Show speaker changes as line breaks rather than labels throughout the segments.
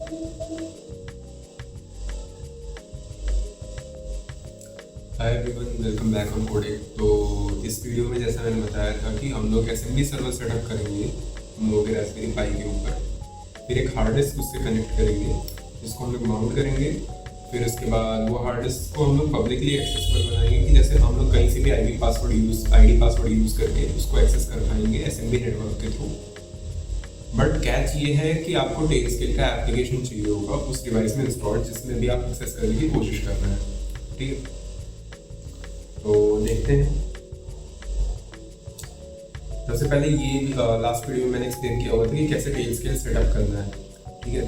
Hi everyone, welcome back on coding. तो इस video में जैसा मैंने बताया था कि हम लोग एसएमबी सर्वर सेटअप करेंगे हम लोग के रास्पबेरी पाई के ऊपर। फिर एक हार्ड डिस्क उससे कनेक्ट करेंगे जिसको हम लोग माउंट करेंगे। फिर उसके बाद वो हार्ड डिस्क को हम लोग पब्लिकली एक्सेसिबल बनाएंगे कि जैसे हम लोग कहीं से भी आईडी पासवर्ड यूज़ करके उसको एक्सेस कर पाएंगे एसएमबी नेटवर्क के थ्रू। बट कैच ये है कि आपको टेलस्केल का एप्लीकेशन चाहिए होगा उस डिवाइस में इंस्टॉल जिसमें भी आप एक्सेस करने की कोशिश कर रहे हैं। ठीक है, तो देखते हैं। सबसे पहले ये लास्ट वीडियो में मैंने एक्सप्लेन किया हुआ था कि कैसे टेलस्केल सेटअप करना है। ठीक है,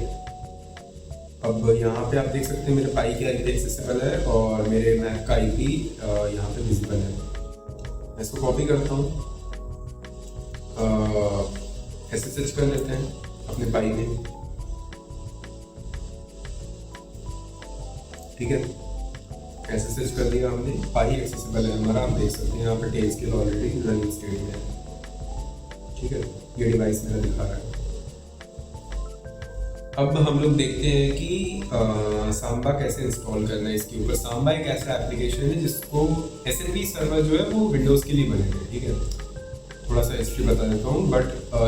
अब यहाँ पे आप देख सकते हैं मेरे पाई की आईपी एक्सेसिबल है और मेरे मैक का आईपी यहाँ पे विजिबल है। मैं इसको कॉपी करता हूँ, SSH कर लेते हैं अपने पाई में। ठीक है, SSH कर दिया हमने, पाई एक्सेसिबल है हमारा। आप देख सकते हैं यहाँ पर टेलस्केल ऑलरेडी रनिंग स्टेट में है। ठीक है, ये डिवाइस मेरा दिखा रहा है। अब हम लोग देखते हैं कि सांबा कैसे इंस्टॉल करना है इसके ऊपर। सांबा एक ऐसा एप्लीकेशन है जिसको एसएमबी सर्वर जो है वो विंडोज़ के लिए बने हैं। ठीक है, थोड़ा सा हिस्ट्री बता देता हूँ। बट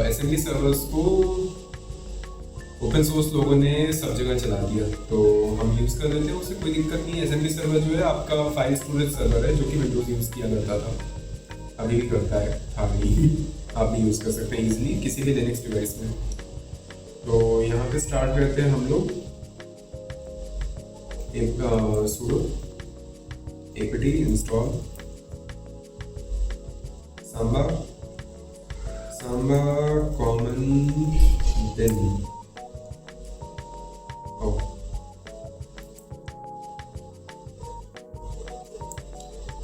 एसएमबी सर्वर्स को ओपन सोर्स लोगों ने सब जगह चला दिया, तो हम यूज़ कर लेते हैं, उससे कोई दिक्कत नहीं है। एसएमबी सर्वर जो है आपका फाइल स्टोरेज सर्वर है जो कि विंडोज़ यूज़ किया करता था, अभी भी करता है, था नहीं। आप भी यूज़ कर सकते हैं इजीली किसी भी लिनक्स डिवाइस में। तो यहाँ पे स्टार्ट करते हैं हम लोग एक sudo apt install Samba common दिन।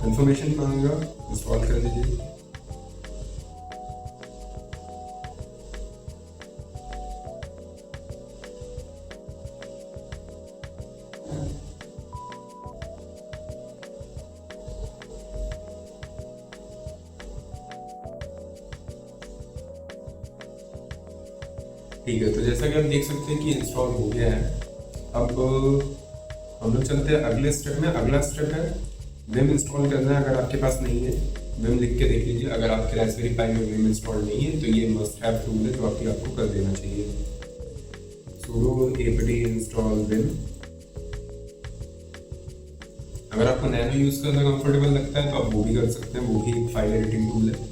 कंफर्मेशन मांगेगा, इंस्टॉल कर दीजिए। ठीक है, तो जैसा कि आप देख सकते हैं कि इंस्टॉल हो गया है। अब हम लोग चलते हैं अगले स्टेप में। अगला स्टेप है विम इंस्टॉल करना है। अगर आपके पास नहीं है, विम लिख के देख लीजिए। अगर आपके रास्पबेरी पाई में विम इंस्टॉल नहीं है तो ये मस्ट हैव टूल है जो आपको कर देना चाहिए। sudo apt install Vim. अगर आपको नैनो यूज़ करना कंफर्टेबल लगता है तो आप वो भी कर सकते हैं, वो भी एक फाइल एडिटिंग टूल है।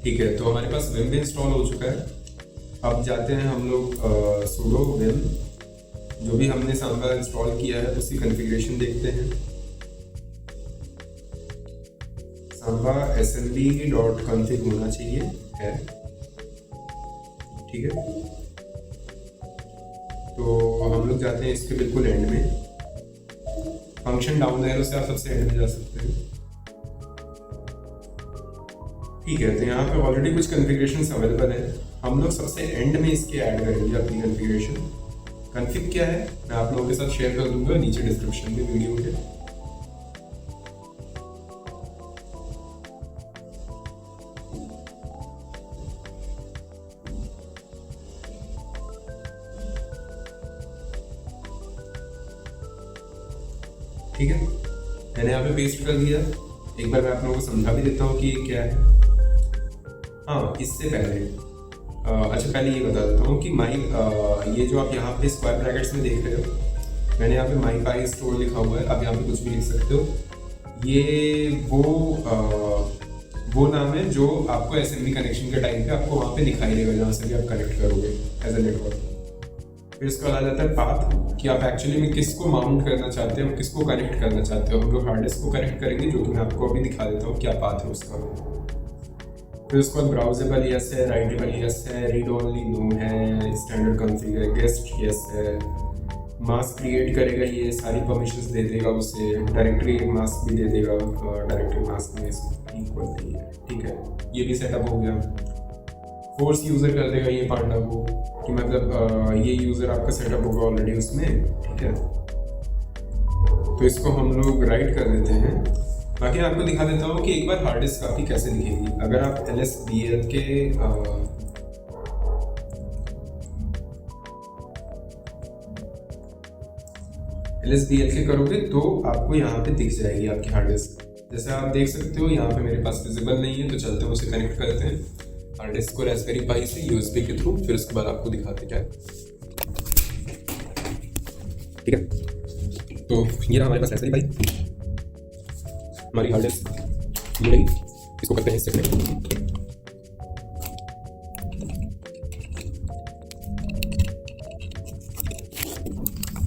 ठीक है, तो हमारे पास विम भी इंस्टॉल हो चुका है। अब जाते हैं हम लोग sudo vim, जो भी हमने सांबा इंस्टॉल किया है उसकी कॉन्फ़िगरेशन देखते हैं। सांबा smb.config होना चाहिए है। ठीक है, तो हम लोग जाते हैं इसके बिल्कुल एंड में। फंक्शन डाउन एरो से आप सबसे एंड में जा सकते हैं। ठीक है, तो यहाँ पे ऑलरेडी कुछ कॉन्फ़िगरेशंस अवेलेबल है। हम लोग सबसे एंड में इसके ऐड करेंगे अपनी कॉन्फ़िगरेशन। कॉन्फ़िग क्या है मैं आप लोगों के साथ शेयर कर दूंगा नीचे डिस्क्रिप्शन में वीडियो के। ठीक है, मैंने यहाँ पे पेस्ट कर दिया। एक बार मैं आप लोगों को समझा भी देता हूँ कि ये क्या है। हाँ, इससे पहले अच्छा पहले ये बता देता हूँ कि ये जो आप यहाँ पे स्क्वायर ब्रैकेट्स में देख रहे हो, मैंने यहाँ पे माई पाई स्टोर लिखा हुआ है। आप यहाँ पे कुछ भी लिख सकते हो। ये वो नाम है जो आपको एसएमबी कनेक्शन के टाइम पे आपको वहाँ पे दिखाई देगा जहाँ से भी आप कनेक्ट करोगे एज ए नेटवर्क। फिर इसका आ जाता है पाथ कि आप एक्चुअली में किसको माउंट करना चाहते हो, किसको कनेक्ट करना चाहते हो। हम लोग हार्ड डिस्क को कनेक्ट करेंगे, जो कि मैं आपको अभी दिखा देता हूँ क्या पाथ है उसका। फिर उसके बाद ब्राउजेबल यस है, राइटेबल यस है, रीड ओनली नो है, स्टैंडर्ड कॉन्फ़िग है, गेस्ट यस है, मास्क क्रिएट करेगा, ये सारी परमिशंस दे देगा उसे। डायरेक्टरी मास्क भी दे देगा, डायरेक्टरी मास्क में इक्वल नहीं है। ठीक है, ये भी सेटअप हो गया। फोर्स यूज़र कर देगा ये पांडा को कि मतलब ये यूज़र आपका सेटअप होगा ऑलरेडी उसमें। ठीक है, तो इसको हम लोग राइट कर देते हैं बाकी मैं आपको दिखा देता हूँ कि एक बार हार्ड डिस्क आपकी कैसे दिखेगी। अगर आप LSBL के करोगे तो आपको यहाँ पे दिख जाएगी आपकी हार्ड डिस्क। जैसे आप देख सकते हो यहाँ पे मेरे पास विजिबल नहीं है, तो चलते हैं उसे कनेक्ट करते हैं हार्ड डिस्क को रास्पबेरी पाई से USB के थ्रू, फिर उसके बाद आपको दिखाते क्या है। ठीक है, तो ये रहा हमारे पास रास्पबेरी पाई, हमारी हार्ड डिस्क ये रही। इसको करते हैं इससे कनेक्ट।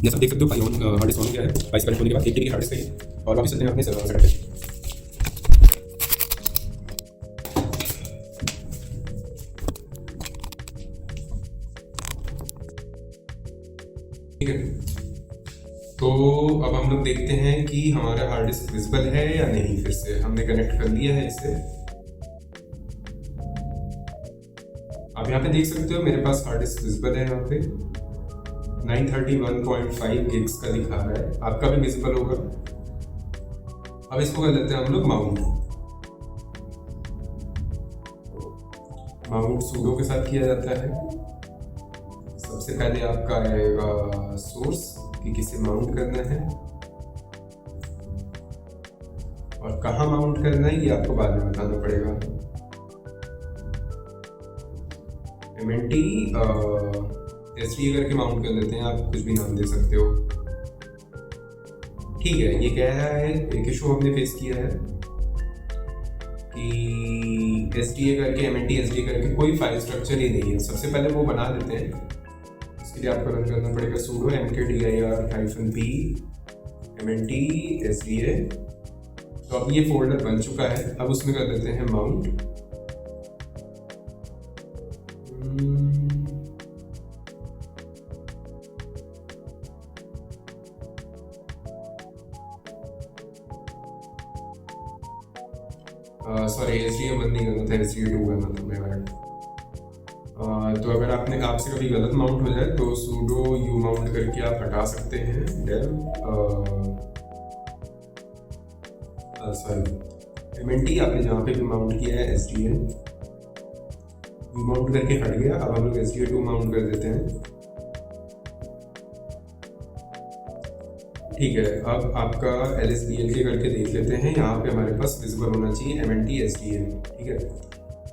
जैसा देख सकते हो पाई हार्ड डिस्क ऑन किया है। पाई से कनेक्ट होने के बाद 1 TB की हार्ड डिस्क है और वापस चलते हैं अपने सर्वर पे। ठीक है, तो अब हम लोग देखते हैं कि हमारा हार्ड डिस्क विजिबल है या नहीं। फिर से हमने कनेक्ट कर लिया है इसे। आप यहाँ पे देख सकते हो मेरे पास हार्ड डिस्क विजिबल है। यहाँ पे 931.5 गिग्स का दिखा रहा है, आपका भी विजिबल होगा। अब इसको कर लेते हैं हम लोग माउंट। माउंट सूडो के साथ किया जाता है। सबसे पहले आपका आएगा सोर्स कि किसे माउंट करना है और कहाँ माउंट करना है, ये आपको बाद में बताना पड़ेगा। MNT SDA करके माउंट कर लेते हैं, आप कुछ भी नाम दे सकते हो। ठीक है, ये कह रहा है, एक इशू हमने फेस किया है कि SDA करके MNT SDA करके कोई फाइल स्ट्रक्चर ही नहीं है। सबसे पहले वो बना देते हैं, उसके लिए आपको रन करना पड़ेगा sudo mkdir-p MNT SDA। तो अब ये फोल्डर बन चुका है। अब उसमें कर देते हैं माउंट। सॉरी, SDA बंद नहीं करना था, SDA 2 करना था मेरा। तो अगर आपसे कभी गलत माउंट हो जाए तो sudo u माउंट करके आप हटा सकते हैं del MNT आपने जहाँ पे भी माउंट किया है SDA u माउंट करके हट गया। अब हम लोग SDA 2 माउंट कर देते हैं। ठीक है, अब आपका LSBL के करके देख लेते हैं। यहाँ पे हमारे पास विजिबल होना चाहिए MNT SDA। ठीक है,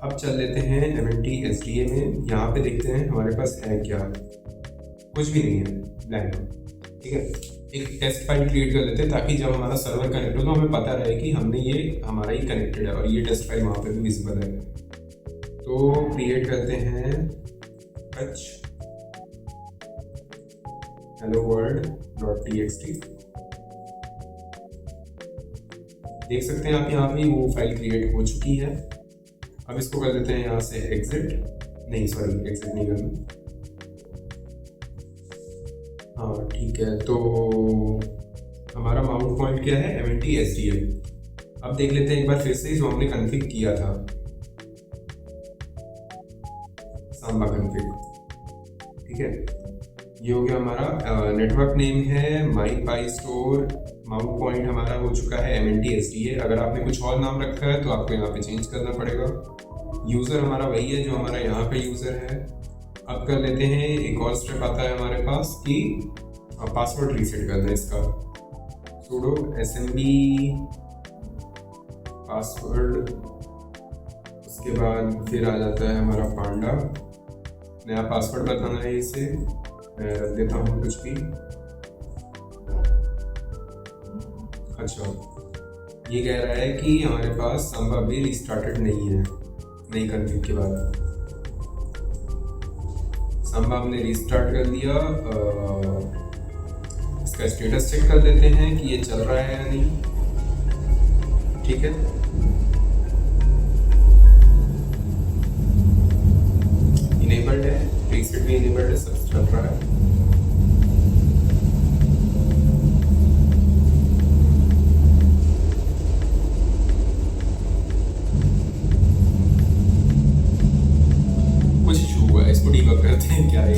अब चल लेते हैं MNT SDA में। यहाँ पे देखते हैं हमारे पास है क्या, कुछ भी नहीं है, ब्लैंक। ठीक है, एक टेस्ट फाइल क्रिएट कर लेते हैं ताकि जब हमारा सर्वर कनेक्ट हो तो हमें पता रहे कि हमने ये हमारा ही कनेक्टेड है और ये टेस्ट फाइल वहाँ पे भी विजिबल है। तो क्रिएट करते हैं hello world.txt। देख सकते हैं आप यहाँ पे वो फाइल क्रिएट हो चुकी है। अब इसको कर देते हैं यहाँ से एग्जिट नहीं करना। हाँ ठीक है, तो हमारा माउंट पॉइंट क्या है, MNT SDA। अब देख लेते हैं एक बार फिर से जो हमने कॉन्फ़िग किया था, सांबा कॉन्फ़िग। ठीक है, ये हो गया हमारा। नेटवर्क नेम है माई पाई स्टोर। माउंट पॉइंट हमारा हो चुका है MNT SDA। अगर आपने कुछ और नाम रखा है तो आपको यहाँ पे चेंज करना पड़ेगा। यूज़र हमारा वही है जो हमारा यहाँ पे यूज़र है। अब कर लेते हैं, एक और स्टेप आता है हमारे पास कि पासवर्ड रीसेट करना है इसका। sudo smb पासवर्ड, उसके बाद फिर आ जाता है हमारा पांडा। नया पासवर्ड बताना है इसे, मैं रख देता हूँ कुछ भी। अच्छा, ये कह रहा है कि हमारे पास सांबा भी रिस्टार्टेड नहीं है नई कॉन्फ़िग के बाद। सांबा हमने रिस्टार्ट कर दिया। इसका स्टेटस चेक कर लेते हैं कि ये चल रहा है या नहीं। ठीक है, इनेबल्ड है, रीसेट भी इनेबल्ड है, सब चल रहा है। कुछ इशू हुआ है, इसको डीबग करते हैं क्या है।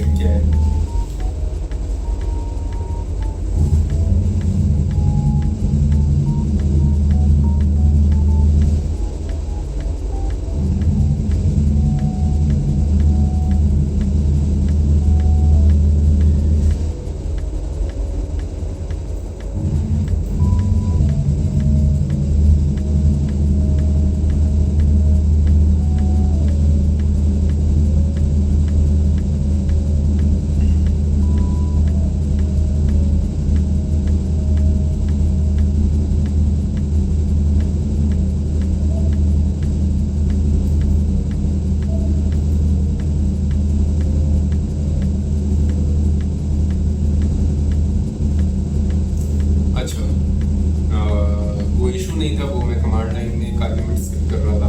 कोई इशू नहीं था, वो मैं कमांड लाइन में एक आर्ग्यूमेंट स्किप कर रहा था।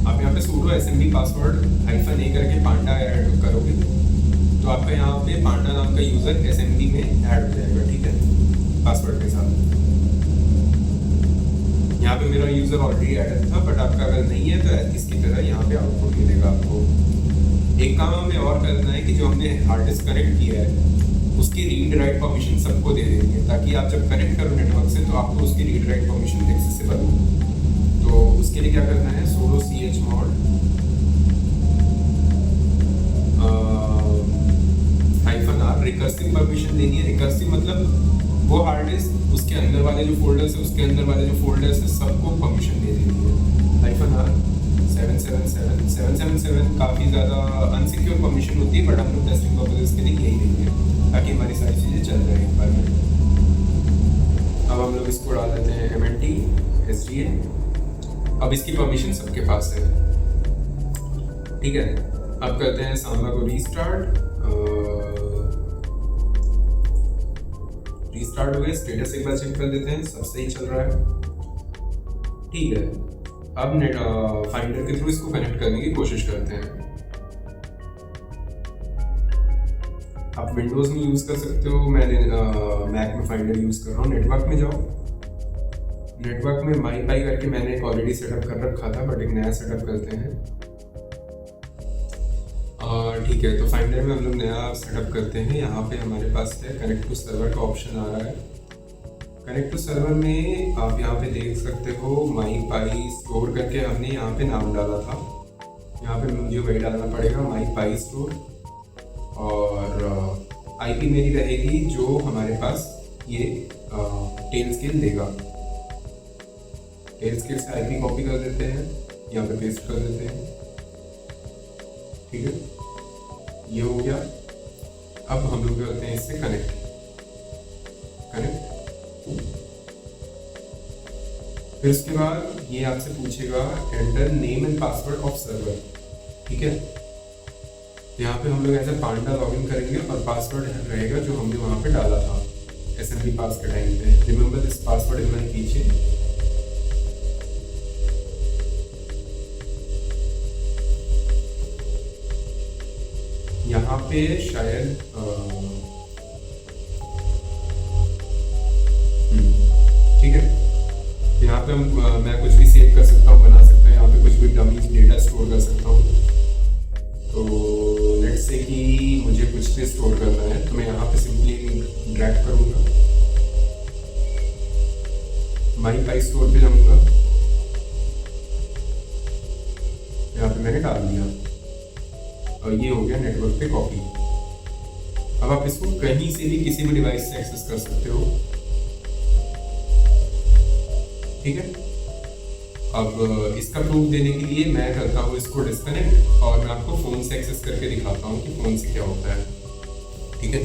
आप यहाँ पे sudo smd पासवर्ड -a करके पांडा ऐड करोगे तो आपका यहाँ पे पांडा नाम का यूज़र smd में ऐड हो जाएगा, ठीक है, पासवर्ड के साथ। यहाँ पे मेरा यूज़र ऑलरेडी ऐड था, बट आपका अगर नहीं है तो इसकी तरह यहाँ पे आउटपुट मिलेगा आपको। एक काम हमें और करना है कि जो हमने हार्ड डिस्क कनेक्ट किया है उसकी रीड राइट परमिशन सबको दे देंगे, ताकि आप जब कनेक्ट करो नेटवर्क से तो आपको उसकी रीड राइट परमिशन एक्सेसिबल हो। तो उसके लिए क्या करना है, sudo chmod -r recursive permission देनी है। रिकर्सिव मतलब वो हार्ड डिस्क, उसके अंदर वाले जो फोल्डर्स है, उसके अंदर वाले जो फोल्डर्स है, सबको परमिशन दे देनी है। -r 777 काफ़ी ज़्यादा अनसिक्योर परमिशन होती है, बट हम लोग टेस्टिंग पर्पसेस के लिए यही देंगे ताकि हमारी सारी चीज़ें चल जाए एक बार में। अब हम लोग इसको डाल देते हैं mnt sda। अब इसकी परमिशन सबके पास है, ठीक है। अब करते हैं सांबा को रीस्टार्ट हो गया। स्टेटस एक बार चेक कर देते हैं, सब सही चल रहा है, ठीक है। अब नेट फाइंडर के थ्रू इसको कनेक्ट करने की कोशिश करते हैं। आप विंडोज में यूज कर सकते हो, मैं मैक में फाइंडर यूज कर रहा हूँ। नेटवर्क में जाओ, नेटवर्क में माईपाई करके मैंने एक ऑलरेडी सेटअप कर रखा था, बट एक नया सेटअप करते हैं। और ठीक है, तो फाइंडर में हम लोग नया सेटअप करते हैं। यहाँ पे हमारे पास है कनेक्ट टू सर्वर का ऑप्शन आ रहा है। कनेक्ट टू सर्वर में आप यहाँ पे देख सकते हो माईपाई स्टोर करके हमने यहाँ पे नाम डाला था। यहाँ पे मुझे वही डालना पड़ेगा, माईपाई स्टोर। और आईपी मेरी रहेगी जो हमारे पास ये टेलस्केल देगा। टेलस्केल से आईपी कॉपी कर देते हैं, यहाँ पे पेस्ट कर देते हैं, ठीक है, ये हो गया। अब हम लोग करते हैं इससे कनेक्ट। फिर उसके बाद ये आपसे पूछेगा enter name and password of server, ठीक है। यहाँ पे हम लोग ऐसे पांडा लॉगिन करेंगे और पासवर्ड रहेगा जो हमने वहाँ पे डाला था SMB पास के टाइम पे। Remember this password in my keychain. यहाँ पे शायद ठीक है, यहाँ पे मैं कुछ भी सेव कर सकता हूँ, बना सकता हूँ, यहाँ पे कुछ भी डमी डेटा स्टोर कर सकता हूँ। तो लेट्स से कि मुझे कुछ भी स्टोर करना है तो मैं यहाँ पे सिंपली ड्रैग करूँगा, माईपाई स्टोर पे जाऊँगा, यहाँ पे मैंने डाल दिया और ये हो गया नेटवर्क पे कॉपी। अब आप इसको कहीं से भी किसी भी डिवाइस से एक्सेस कर सकते हो, ठीक है। अब इसका प्रूफ देने के लिए मैं करता हूँ इसको डिस्कनेक्ट और मैं आपको फोन से एक्सेस करके दिखाता हूँ कि फोन से क्या होता है, ठीक है।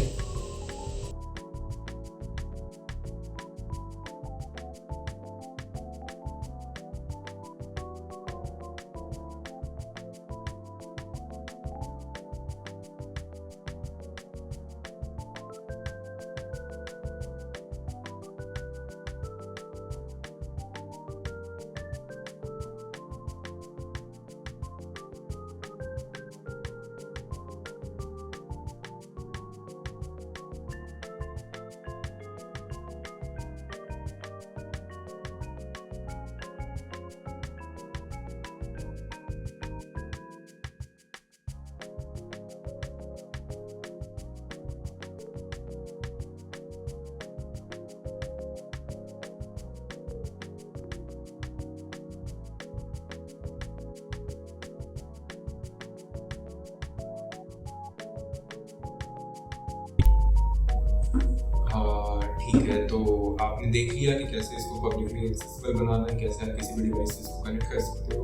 ठीक है, तो आपने देख लिया कि कैसे इसको पब्लिकली एक्सेसिबल बनाना है, कैसे आप किसी भी डिवाइस से इसको कनेक्ट कर सकते हो।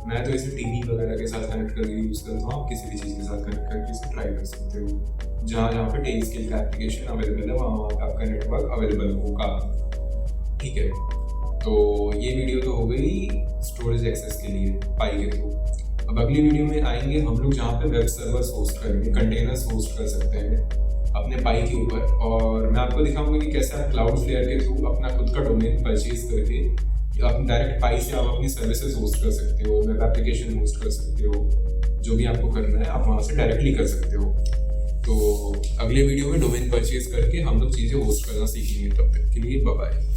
मैं तो इसे टीवी वगैरह के साथ कनेक्ट करके यूज़ करता हूँ, आप किसी भी चीज़ के साथ कनेक्ट करके इसे ट्राई कर सकते हो। जहाँ जहाँ पे टेलस्केल का एप्लीकेशन अवेलेबल है वहाँ पे आपका नेटवर्क अवेलेबल होगा, ठीक है। तो ये वीडियो तो हो गई स्टोरेज एक्सेस के लिए पाई के थ्रू। अब अगली वीडियो में आएंगे हम लोग जहाँ पे वेब सर्वर्स होस्ट करेंगे, कंटेनर्स होस्ट कर सकते हैं, अपने पाई के ऊपर, और मैं आपको दिखाऊंगा कि कैसे आप क्लाउडफ्लेयर के थ्रू अपना खुद का डोमेन परचेज करके आप डायरेक्ट पाई से आप अपनी सर्विसेज होस्ट कर सकते हो, वेब एप्लीकेशन होस्ट कर सकते हो, जो भी आपको करना है आप वहाँ से डायरेक्टली कर सकते हो। तो अगले वीडियो में डोमेन परचेज करके हम लोग चीज़ें होस्ट करना सीखेंगे। तब तक के लिए बाय बाय।